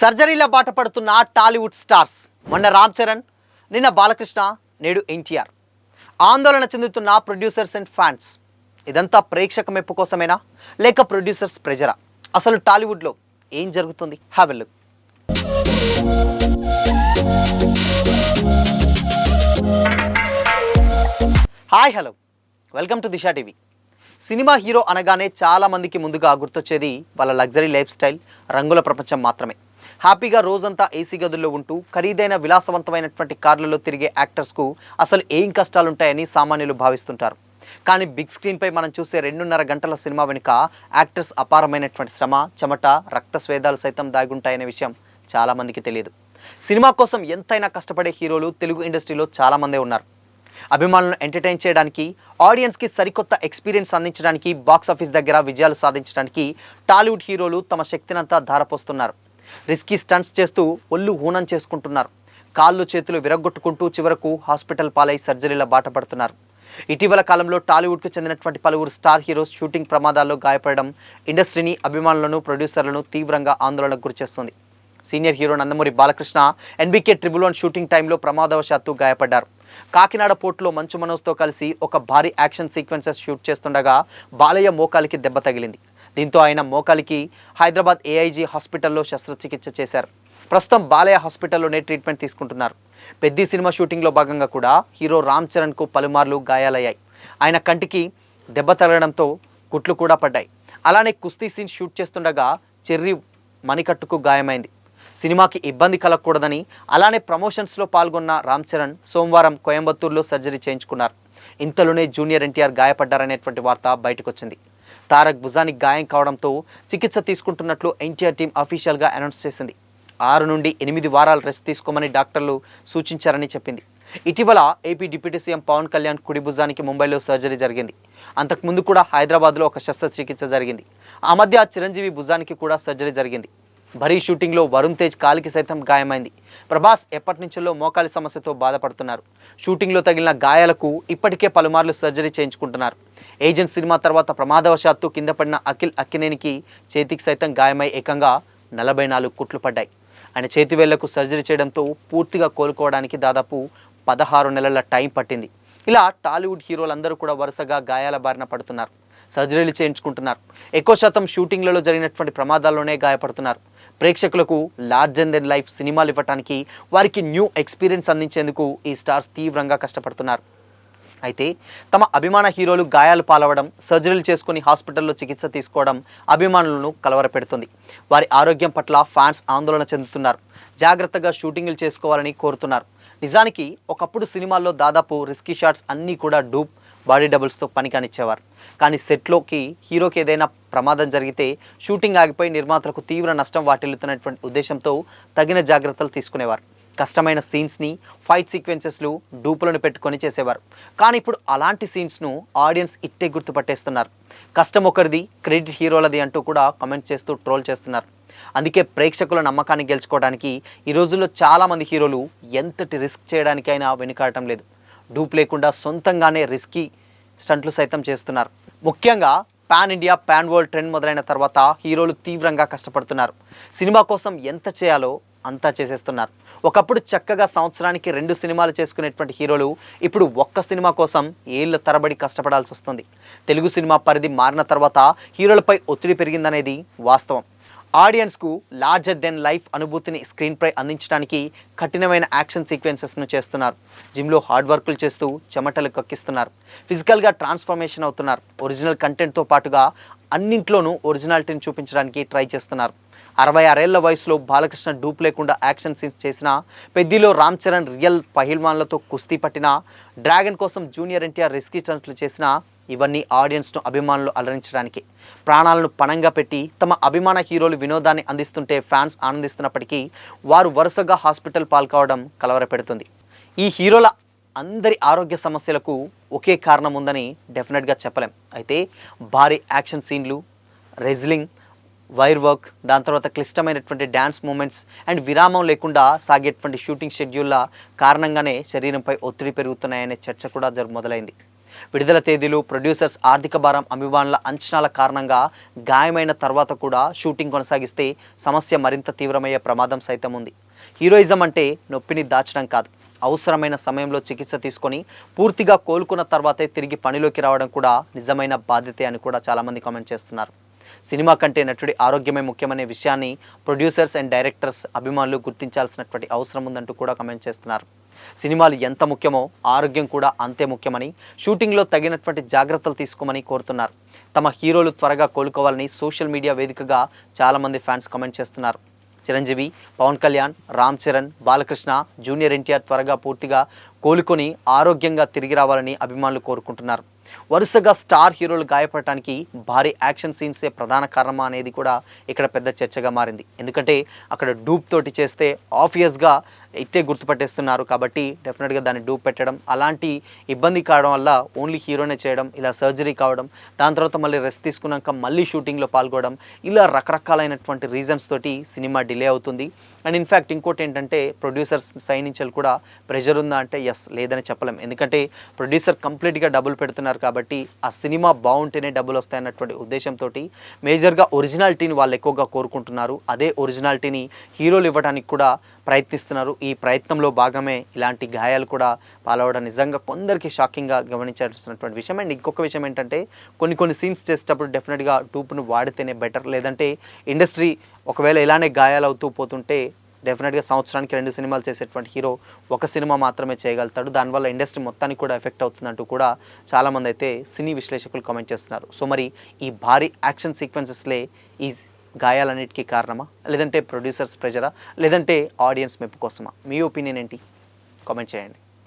సర్జరీల బాట పడుతున్న టాలీవుడ్ స్టార్స్ మొన్న రామ్ చరణ్, నిన్న బాలకృష్ణ, నేడు ఎన్టీఆర్. ఆందోళన చెందుతున్న ప్రొడ్యూసర్స్ అండ్ ఫ్యాన్స్. ఇదంతా ప్రేక్షక మెప్పు కోసమేనా లేక ప్రొడ్యూసర్స్ ప్రెజరా? అసలు టాలీవుడ్లో ఏం జరుగుతుంది? Have a look. Hi, hello, welcome to Disha TV. Cinema hero అనగానే చాలా మందికి ముందుగా గుర్తొచ్చేది వాళ్ళ లగ్జరీ లైఫ్ స్టైల్, రంగుల ప్రపంచం మాత్రమే. హ్యాపీగా రోజంతా ఏసీ గదుల్లో ఉంటూ ఖరీదైన విలాసవంతమైనటువంటి కార్లలో తిరిగే యాక్టర్స్కు అసలు ఏం కష్టాలుంటాయని సామాన్యులు భావిస్తుంటారు. కానీ బిగ్ స్క్రీన్పై మనం చూసే 2.5 గంటల సినిమా వెనుక యాక్టర్స్ అపారమైనటువంటి శ్రమ, చెమట, రక్తస్వేదాలు సైతం దాగుంటాయనే విషయం చాలామందికి తెలియదు. సినిమా కోసం ఎంతైనా కష్టపడే హీరోలు తెలుగు ఇండస్ట్రీలో చాలామందే ఉన్నారు. అభిమానులను ఎంటర్టైన్ చేయడానికి, ఆడియన్స్కి సరికొత్త ఎక్స్పీరియన్స్ అందించడానికి, బాక్సాఫీస్ దగ్గర విజయాలు సాధించడానికి టాలీవుడ్ హీరోలు తమ శక్తినంతా ధారపోస్తున్నారు. రిస్కీ స్టంట్స్ చేస్తూ ఒళ్ళు హూనం చేసుకుంటున్నారు. కాళ్ళు చేతులు విరగ్గొట్టుకుంటూ చివరకు హాస్పిటల్ పాలై సర్జరీల బాట పడుతున్నారు. ఇటీవల కాలంలో టాలీవుడ్కు చెందినటువంటి పలువురు స్టార్ హీరోస్ షూటింగ్ ప్రమాదాల్లో గాయపడడం ఇండస్ట్రీని, అభిమానులను, ప్రొడ్యూసర్లను తీవ్రంగా ఆందోళనకు గురిచేస్తుంది. Senior hero Nandamuri Balakrishna NBK 111 shooting టైంలో ప్రమాదవశాత్తు గాయపడ్డారు. కాకినాడ పోర్టులో మంచు మనోజ్తో కలిసి ఒక భారీ యాక్షన్ సీక్వెన్సెస్ షూట్ చేస్తుండగా బాలయ్య మోకాలికి దెబ్బ తగిలింది. దీంతో ఆయన మోకాలికి హైదరాబాద్ ఏఐజీ హాస్పిటల్లో శస్త్రచికిత్స చేశారు. ప్రస్తుతం బాలయ్య హాస్పిటల్లోనే ట్రీట్మెంట్ తీసుకుంటున్నారు. పెద్ది సినిమా షూటింగ్లో భాగంగా కూడా హీరో రామ్ చరణ్కు పలుమార్లు గాయాలయ్యాయి. ఆయన కంటికి దెబ్బ తగలడంతో కుట్లు కూడా పడ్డాయి. అలానే కుస్తీ సీన్ షూట్ చేస్తుండగా చెర్రీ మణికట్టుకు గాయమైంది. సినిమాకి ఇబ్బంది కలగకూడదని అలానే ప్రమోషన్స్లో పాల్గొన్న రామ్ చరణ్ సోమవారం కోయంబత్తూరులో సర్జరీ చేయించుకున్నారు. ఇంతలోనే జూనియర్ ఎన్టీఆర్ గాయపడ్డారనేటువంటి వార్త బయటకు వచ్చింది. తారక్ భుజానికి గాయం కావడంతో చికిత్స తీసుకుంటున్నట్లు ఎన్టీఆర్ టీం అఫీషియల్గా అనౌన్స్ చేసింది. 6 నుండి 8 వారాలు రెస్ట్ తీసుకోమని డాక్టర్లు సూచించారని చెప్పింది. ఇటీవల AP deputy CM Pawan Kalyan కుడి భుజానికి ముంబైలో సర్జరీ జరిగింది. అంతకుముందు కూడా హైదరాబాద్లో ఒక శస్త్రచికిత్స జరిగింది. ఆ మధ్య చిరంజీవి భుజానికి కూడా సర్జరీ జరిగింది. భరీ షూటింగ్లో వరుణ్ తేజ్ కాలికి సైతం గాయమైంది. ప్రభాస్ ఎప్పటి నుంచో మోకాలి సమస్యతో బాధపడుతున్నారు. షూటింగ్లో తగిలిన గాయాలకు ఇప్పటికే పలుమార్లు సర్జరీ చేయించుకుంటున్నారు. ఏజెంట్ సినిమా తర్వాత ప్రమాదవశాత్తు కింద పడిన అఖిల్ అక్కినేనికి చేతికి సైతం గాయమై ఏకంగా 44 కుట్లు పడ్డాయి. ఆయన చేతివేళ్లకు సర్జరీ చేయడంతో పూర్తిగా కోలుకోవడానికి దాదాపు 16 నెలల టైం పట్టింది. ఇలా టాలీవుడ్ హీరోలందరూ కూడా వరుసగా గాయాల బారిన పడుతున్నారు, సర్జరీలు చేయించుకుంటున్నారు. ఎక్కువ శాతం షూటింగ్లలో జరిగినటువంటి ప్రమాదాల్లోనే గాయపడుతున్నారు. ప్రేక్షకులకు లార్జర్ దెన్ లైఫ్ సినిమాలు ఇవ్వడానికి, వారికి న్యూ ఎక్స్పీరియన్స్ అందించేందుకు ఈ స్టార్స్ తీవ్రంగా కష్టపడుతున్నారు. అయితే తమ అభిమాన హీరోలు గాయాలు పాలవడం, సర్జరీలు చేసుకుని హాస్పిటల్లో చికిత్స తీసుకోవడం అభిమానులను కలవరపెడుతుంది. వారి ఆరోగ్యం పట్ల ఫ్యాన్స్ ఆందోళన చెందుతున్నారు. జాగ్రత్తగా షూటింగ్లు చేసుకోవాలని కోరుతున్నారు. నిజానికి ఒకప్పుడు సినిమాల్లో దాదాపు రిస్కీ షాట్స్ అన్నీ కూడా డూప్, బాడీ డబుల్స్తో పని కానిచ్చేవారు. కానీ సెట్లోకి హీరోకి ఏదైనా ప్రమాదం జరిగితే షూటింగ్ ఆగిపోయి నిర్మాతలకు తీవ్ర నష్టం వాటిల్లుతున్నటువంటి ఉద్దేశంతో తగిన జాగ్రత్తలు తీసుకునేవారు. కష్టమైన సీన్స్ని, ఫైట్ సీక్వెన్సెస్లు డూపులను పెట్టుకొని చేసేవారు. కానీ ఇప్పుడు అలాంటి సీన్స్ను ఆడియన్స్ ఇట్టే గుర్తుపట్టేస్తున్నారు. కష్టం ఒకరిది, క్రెడిట్ హీరోలది అంటూ కూడా కామెంట్ చేస్తూ ట్రోల్ చేస్తున్నారు. అందుకే ప్రేక్షకుల నమ్మకాన్ని గెలుచుకోవడానికి ఈ రోజుల్లో చాలామంది హీరోలు ఎంతటి రిస్క్ చేయడానికైనా వెనుకాడటం లేదు. డూప్ లేకుండా సొంతంగానే రిస్కీ స్టంట్లు సైతం చేస్తున్నారు. ముఖ్యంగా pan India, pan world trend మొదలైన తర్వాత హీరోలు తీవ్రంగా కష్టపడుతున్నారు. సినిమా కోసం ఎంత చేయాలో అంతా చేసేస్తున్నారు. ఒకప్పుడు చక్కగా సంవత్సరానికి 2 సినిమాలు చేసుకునేటువంటి హీరోలు ఇప్పుడు ఒక్క సినిమా కోసం ఏళ్ల తరబడి కష్టపడాల్సి వస్తుంది. తెలుగు సినిమా పరిధి మారిన తర్వాత హీరోలపై ఒత్తిడి పెరిగిందనేది వాస్తవం. ఆడియన్స్కు లార్జర్ దెన్ లైఫ్ అనుభూతిని స్క్రీన్పై అందించడానికి కఠినమైన యాక్షన్ సీక్వెన్సెస్ను చేస్తున్నారు. జిమ్లో హార్డ్ వర్కులు చేస్తూ చెమటలు కక్కిస్తున్నారు. ఫిజికల్గా ట్రాన్స్ఫర్మేషన్ అవుతున్నారు. ఒరిజినల్ కంటెంట్తో పాటుగా అన్నింట్లోనూ ఒరిజినాలిటీని చూపించడానికి ట్రై చేస్తున్నారు. 66 ఏళ్ల వయసులో బాలకృష్ణ డూప్ లేకుండా యాక్షన్ సీన్స్ చేసినా, పెద్దిలో రామ్ చరణ్ రియల్ పహిల్వాన్లతో కుస్తీ పట్టినా, డ్రాగన్ కోసం జూనియర్ ఎన్టీఆర్ రిస్కీ స్టంట్లు చేసినా ఇవన్నీ ఆడియన్స్ను, అభిమానులు అలరించడానికి. ప్రాణాలను పణంగా పెట్టి తమ అభిమాన హీరోలు వినోదాన్ని అందిస్తుంటే ఫ్యాన్స్ ఆనందిస్తున్నప్పటికీ వారు వరుసగా హాస్పిటల్ పాల్కావడం కలవరపెడుతుంది. ఈ హీరోల అందరి ఆరోగ్య సమస్యలకు ఒకే కారణం ఉందని డెఫినెట్గా చెప్పలేం. అయితే భారీ యాక్షన్ సీన్లు, రెజ్లింగ్, వైర్ వర్క్, దాని తర్వాత క్లిష్టమైనటువంటి డ్యాన్స్ మూమెంట్స్ అండ్ విరామం లేకుండా సాగేటువంటి షూటింగ్ షెడ్యూల్ల కారణంగానే శరీరంపై ఒత్తిడి పెరుగుతున్నాయనే చర్చ కూడా మొదలైంది. విడుదల తేదీలు, ప్రొడ్యూసర్స్ ఆర్థిక భారం, అభిమానుల అంచనాల కారణంగా గాయమైన తర్వాత కూడా షూటింగ్ కొనసాగిస్తే సమస్య మరింత తీవ్రమయ్యే ప్రమాదం సైతం ఉంది. హీరోయిజం అంటే నొప్పిని దాచడం కాదు, అవసరమైన సమయంలో చికిత్స తీసుకొని పూర్తిగా కోలుకున్న తర్వాతే తిరిగి పనిలోకి రావడం కూడా నిజమైన బాధ్యతే అని కూడా చాలామంది కామెంట్ చేస్తున్నారు. సినిమా కంటే నటుడి ఆరోగ్యమే ముఖ్యమనే విషయాన్ని ప్రొడ్యూసర్స్ అండ్ డైరెక్టర్స్, అభిమానులు గుర్తించాల్సినటువంటి అవసరం ఉందంటూ కూడా కామెంట్ చేస్తున్నారు. సినిమాలు ఎంత ముఖ్యమో ఆరోగ్యం కూడా అంతే ముఖ్యమని, షూటింగ్లో తగినటువంటి జాగ్రత్తలు తీసుకోమని కోరుతున్నారు. తమ హీరోలు త్వరగా కోలుకోవాలని సోషల్ మీడియా వేదికగా చాలామంది ఫ్యాన్స్ కామెంట్ చేస్తున్నారు. చిరంజీవి, పవన్ కళ్యాణ్, రామ్ చరణ్, బాలకృష్ణ, జూనియర్ ఎన్టీఆర్ త్వరగా పూర్తిగా కోలుకొని ఆరోగ్యంగా తిరిగి రావాలని అభిమానులు కోరుకుంటున్నారు. వరుసగా స్టార్ హీరోలు గాయపడటానికి భారీ యాక్షన్ సీన్సే ప్రధాన కారణమా అనేది కూడా ఇక్కడ పెద్ద చర్చగా మారింది. ఎందుకంటే అక్కడ డూప్ తోటి చేస్తే ఆబ్వియస్గా ఇట్టే గుర్తుపట్టేస్తున్నారు కాబట్టి డెఫినెట్గా దాన్ని డూప్ పెట్టడం, అలాంటి ఇబ్బంది కావడం వల్ల ఓన్లీ హీరోనే చేయడం, ఇలా సర్జరీ కావడం, దాని తర్వాత మళ్ళీ రెస్ట్ తీసుకున్నాక మళ్ళీ షూటింగ్లో పాల్గొనడం, ఇలా రకరకాలైనటువంటి రీజన్స్ తోటి సినిమా డిలే అవుతుంది. అండ్ ఇన్ఫ్యాక్ట్ ఇంకోటి ఏంటంటే ప్రొడ్యూసర్స్ సైడ్ నుంచి కూడా ప్రెషర్ ఉందా అంటే ఎస్, లేదని చెప్పలేం. ఎందుకంటే ప్రొడ్యూసర్ కంప్లీట్గా డబ్బులు పెడుతున్నారు కాబట్టి ఆ సినిమా బాగుంటేనే డబ్బులు వస్తాయన్నటువంటి ఉద్దేశంతో మేజర్గా ఒరిజినాలిటీని వాళ్ళు ఎక్కువగా కోరుకుంటున్నారు. అదే ఒరిజినాలిటీని హీరోలు ఇవ్వడానికి కూడా ప్రయత్నిస్తున్నారు. ఈ ప్రయత్నంలో భాగమే ఇలాంటి గాయాలు కూడా పాలవడం నిజంగా కొందరికి షాకింగ్గా గమనించాల్సినటువంటి విషయం. అండ్ ఇంకొక విషయం ఏంటంటే కొన్ని సీన్స్ చేసేటప్పుడు డెఫినెట్గా టూప్ను వాడితేనే బెటర్. లేదంటే ఇండస్ట్రీ ఒకవేళ ఇలానే గాయాలు అవుతూ పోతుంటే డెఫినెట్గా సంవత్సరానికి 2 సినిమాలు చేసేటువంటి హీరో ఒక సినిమా మాత్రమే చేయగలుగుతాడు. దానివల్ల ఇండస్ట్రీ మొత్తానికి కూడా ఎఫెక్ట్ అవుతుందంటూ కూడా చాలామంది అయితే సినీ విశ్లేషకులు కామెంట్ చేస్తున్నారు. సో మరి ఈ భారీ యాక్షన్ సీక్వెన్సెస్లే ఈ గాయాలన్నిటికీ కారణమా, లేదంటే ప్రొడ్యూసర్స్ ప్రెజరా, లేదంటే ఆడియన్స్ మెప్పు కోసమా? మీ ఒపీనియన్ ఏంటి? కామెంట్ చేయండి.